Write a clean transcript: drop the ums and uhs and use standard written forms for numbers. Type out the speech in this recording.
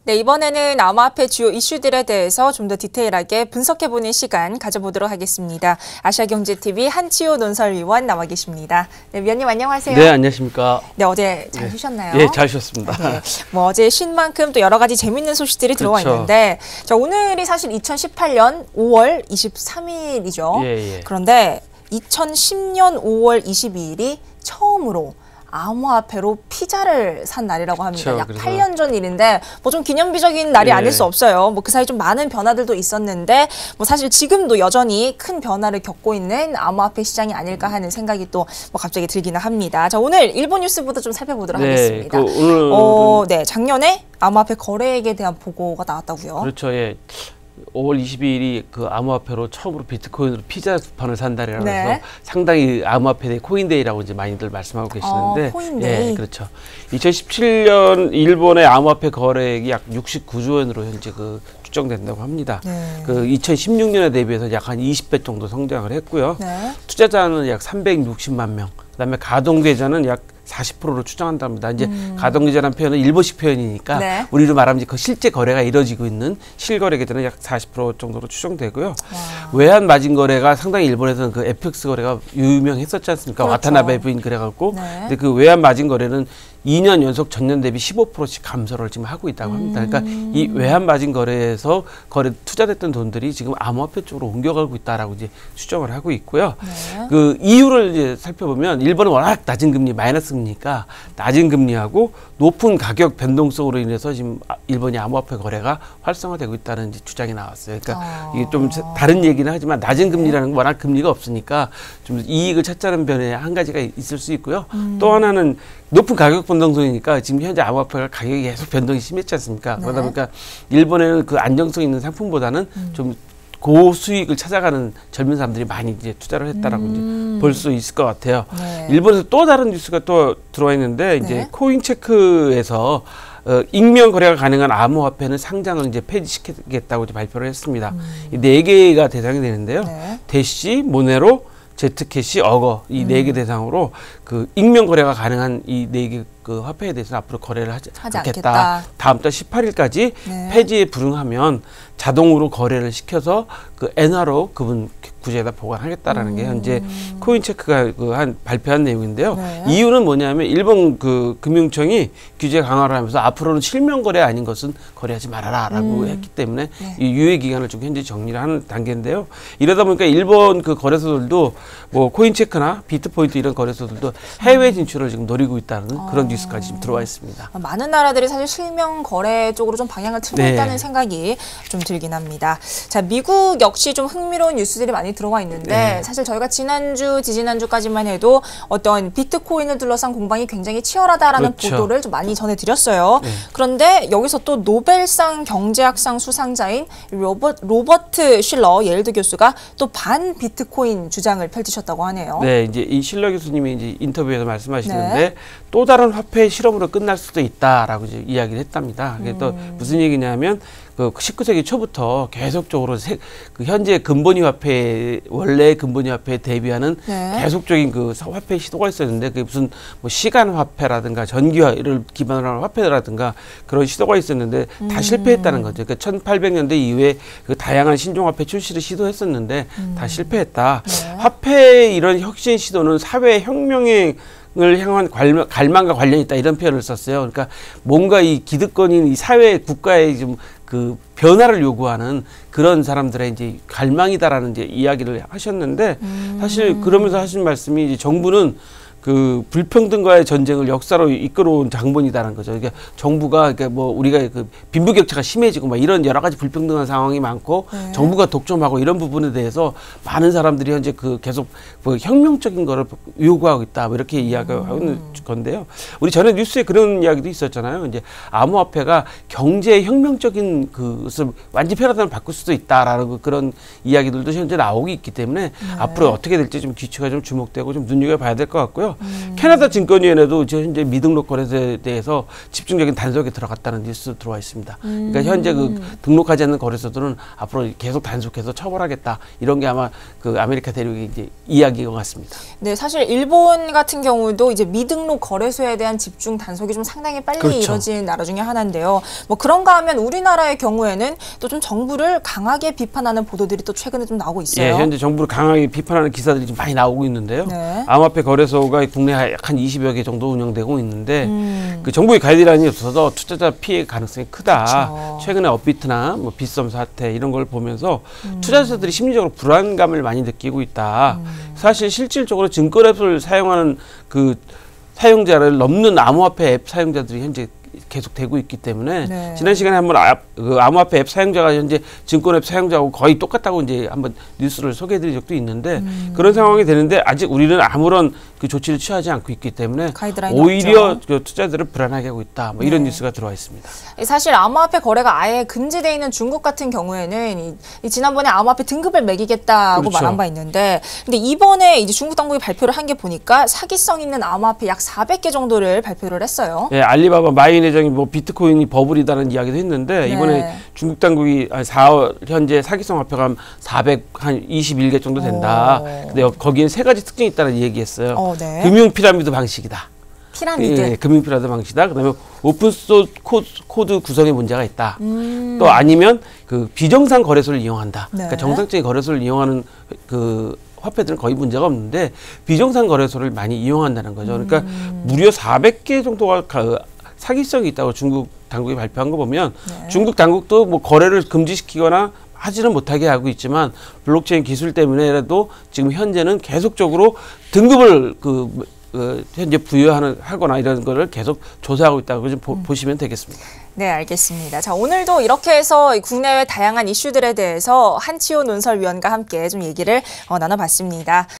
네, 이번에는 암호화폐 주요 이슈들에 대해서 좀 더 디테일하게 분석해보는 시간 가져보도록 하겠습니다. 아시아경제TV 한치호 논설위원 나와 계십니다. 네, 위원님 안녕하세요. 네, 안녕하십니까. 네, 어제 잘 쉬셨나요? 네, 잘 쉬었습니다. 네, 뭐 어제 쉰 만큼 또 여러 가지 재밌는 소식들이 들어와 있는데, 자, 오늘이 사실 2018년 5월 23일이죠. 그런데 2010년 5월 22일이 처음으로 암호화폐로 피자를 산 날이라고 합니다. 약 8년 전 일인데 뭐 좀 기념비적인 날이 아닐 수 없어요. 뭐 그 사이 좀 많은 변화들도 있었는데 뭐 사실 지금도 여전히 큰 변화를 겪고 있는 암호화폐 시장이 아닐까 하는 생각이 또 뭐 갑자기 들기는 합니다. 자, 오늘 일본 뉴스부터 좀 살펴보도록 하겠습니다. 네, 작년에 암호화폐 거래액에 대한 보고가 나왔다고요. 그렇죠. 예. 5월 22일이 그 암호화폐로 처음으로 비트코인으로 피자 두 판을 산 달이라고 해서 상당히 암호화폐 코인데이라고 이제 많이들 말씀하고 계시는데, 코인데이. 예, 그렇죠. 2017년 일본의 암호화폐 거래액이 약 69조 원으로 현재 추정된다고 합니다. 그 2016년에 대비해서 약 한 20배 정도 성장을 했고요. 투자자는 약 360만 명. 그다음에 가동계좌는 약 40%로 추정한답니다. 이제 가동계좌라는 표현은 일본식 표현이니까 우리로 말하면 그 실제 거래가 이루어지고 있는 실거래 계좌는 약 40% 정도로 추정되고요. 외환 마진 거래가 상당히 일본에서는 그 FX 거래가 유명했었지 않습니까? 와타나베 부인 그래갖고 근데 그 외환 마진 거래는 2년 연속 전년 대비 15%씩 감소를 지금 하고 있다고 합니다. 그러니까 이 외환 마진 거래에서 투자됐던 돈들이 지금 암호화폐 쪽으로 옮겨가고 있다라고 이제 추정을 하고 있고요. 그 이유를 이제 살펴보면 일본은 워낙 낮은 금리, 마이너스 금리니까 낮은 금리하고 높은 가격 변동성으로 인해서 지금 일본이 암호화폐 거래가 활성화되고 있다는 이제 주장이 나왔어요. 그러니까 이게 좀 다른 얘기는 하지만 낮은 금리라는 건 워낙 금리가 없으니까 좀 이익을 찾자는 변에 한 가지가 있을 수 있고요. 또 하나는 높은 가격 변동성이니까 지금 현재 암호화폐가 가격이 계속 변동이 심했지 않습니까? 그러다 보니까 일본에는 그 안정성 있는 상품보다는 좀 고수익을 찾아가는 젊은 사람들이 많이 이제 투자를 했다라고 이제 볼 수 있을 것 같아요. 일본에서 또 다른 뉴스가 또 들어와 있는데 이제 코인체크에서 익명 거래가 가능한 암호화폐는 상장을 이제 폐지시키겠다고 이제 발표를 했습니다. 이 4개가 대상이 되는데요. 대시, 모네로, 제트캐시, 어거 이 4개 대상으로 그 익명 거래가 가능한 이 4개 그 화폐에 대해서 앞으로 거래를 하지 않겠다. 다음 달 18일까지 폐지에 불응하면 자동으로 거래를 시켜서 그 엔화로 그분 구제에다 보관하겠다라는 게 현재 코인체크가 발표한 내용인데요. 이유는 뭐냐면 일본 그 금융청이 규제 강화를 하면서 앞으로는 실명 거래 아닌 것은 거래하지 말아라라고 했기 때문에 이 유예 기간을 좀 현재 정리를 하는 단계인데요. 이러다 보니까 일본 그 거래소들도 뭐 코인체크나 비트포인트 이런 거래소들도 해외 진출을 지금 노리고 있다는 그런 뉴스까지 지금 들어와 있습니다. 많은 나라들이 사실 실명 거래 쪽으로 좀 방향을 틀고 있다는 생각이 좀 들긴 합니다. 자, 미국 역시 좀 흥미로운 뉴스들이 많이 들어와 있는데 사실 저희가 지난주, 지지난주까지만 해도 어떤 비트코인을 둘러싼 공방이 굉장히 치열하다라는 보도를 좀 많이 전해드렸어요. 그런데 여기서 또 노벨상 경제학상 수상자인 로버트 실러 예일드 교수가 또 반 비트코인 주장을 펼치셨다고 하네요. 네, 이제 이 실러 교수님이 이제 인터뷰에서 말씀하시는데 또 다른 화폐 실험으로 끝날 수도 있다라고 이제 이야기를 했답니다. 그게 또 무슨 얘기냐면 그 19세기 초부터 계속적으로 그 현재 근본위 화폐 원래 근본위 화폐에 대비하는 계속적인 그 화폐 시도가 있었는데 그게 무슨 뭐 시간 화폐라든가 전기화를 기반으로 하는 화폐라든가 그런 시도가 있었는데 다 실패했다는 거죠. 그러니까 1800년대 이후에 그 다양한 신종 화폐 출시를 시도했었는데 다 실패했다. 화폐의 이런 혁신 시도는 사회 혁명의 을 향한 갈망과 관련이 있다 이런 표현을 썼어요. 그러니까 뭔가 이 기득권인 이 사회 국가의 좀 그 변화를 요구하는 그런 사람들의 이제 갈망이다라는 이제 이야기를 하셨는데 사실 그러면서 하신 말씀이 이제 정부는 그 불평등과의 전쟁을 역사로 이끌어온 장본이다라는 거죠. 그러니까 정부가 그러니까 뭐 우리가 그 빈부격차가 심해지고 막 이런 여러 가지 불평등한 상황이 많고 정부가 독점하고 이런 부분에 대해서 많은 사람들이 현재 그 계속 뭐 혁명적인 거를 요구하고 있다. 뭐 이렇게 이야기하고 있는 건데요. 우리 전에 뉴스에 그런 이야기도 있었잖아요. 이제 암호화폐가 경제 혁명적인 그것을 완전 패러다임을 바꿀 수도 있다라는 그런 이야기들도 현재 나오고 있기 때문에 앞으로 어떻게 될지 좀 기초가 좀 주목되고 좀 눈여겨봐야 될 것 같고요. 있고요. 캐나다 증권위원회도 현재 미등록 거래소에 대해서 집중적인 단속에 들어갔다는 뉴스 들어와 있습니다. 그러니까 현재 그 등록하지 않는 거래소들은 앞으로 계속 단속해서 처벌하겠다. 이런 게 아마 그 아메리카 대륙의 이제 이야기인 것 같습니다. 네, 사실 일본 같은 경우도 이제 미등록 거래소에 대한 집중 단속이 좀 상당히 빨리 그렇죠. 이뤄진 나라 중에 하나인데요. 뭐 그런가 하면 우리나라의 경우에는 또 좀 정부를 강하게 비판하는 보도들이 또 최근에 좀 나오고 있어요. 예, 현재 정부를 강하게 비판하는 기사들이 좀 많이 나오고 있는데요. 네. 암호화폐 거래소가 국내에 약 한 20여 개 정도 운영되고 있는데 그 정부의 가이드라인이 없어서 투자자 피해 가능성이 크다. 그렇죠. 최근에 업비트나 뭐 빗썸 사태 이런 걸 보면서 투자자들이 심리적으로 불안감을 많이 느끼고 있다. 사실 실질적으로 증권앱을 사용하는 그 사용자를 넘는 암호화폐 앱 사용자들이 현재 계속 되고 있기 때문에 네. 지난 시간에 한번 그 암호화폐 앱 사용자가 현재 증권 앱 사용자하고 거의 똑같다고 이제 한번 뉴스를 소개해드린 적도 있는데 그런 상황이 되는데 아직 우리는 아무런 그 조치를 취하지 않고 있기 때문에 오히려 그 투자자들을 불안하게 하고 있다. 뭐 이런 뉴스가 들어와 있습니다. 사실 암호화폐 거래가 아예 금지되어 있는 중국 같은 경우에는 지난번에 암호화폐 등급을 매기겠다고 그렇죠. 말한 바 있는데, 근데 이번에 이제 중국 당국이 발표를 한 게 보니까 사기성 있는 암호화폐 약 400개 정도를 발표를 했어요. 네, 알리바바 마인 회장이 뭐 비트코인이 버블이다는 이야기도 했는데 네. 이번에 중국 당국이 4월 현재 사기성 화폐가 한 421개 정도 된다. 근데 거기에 세 가지 특징이 있다는 얘기했어요. 네. 금융 피라미드 방식이다. 피라미드. 예, 금융 피라미드 방식이다. 그다음에 오픈소스 코드 구성에 문제가 있다. 또 아니면 그 비정상 거래소를 이용한다. 네. 그러니까 정상적인 거래소를 이용하는 그 화폐들은 거의 문제가 없는데 비정상 거래소를 많이 이용한다는 거죠. 그러니까 무려 400개 정도가 사기성이 있다고 중국 당국이 발표한 거 보면 네. 중국 당국도 뭐 거래를 금지시키거나 하지는 못하게 하고 있지만 블록체인 기술 때문에라도 지금 현재는 계속적으로 등급을 현재 하거나 이런 거를 계속 조사하고 있다고 좀 보시면 되겠습니다. 네, 알겠습니다. 자, 오늘도 이렇게 해서 국내외 다양한 이슈들에 대해서 한치호 논설위원과 함께 좀 얘기를 나눠봤습니다.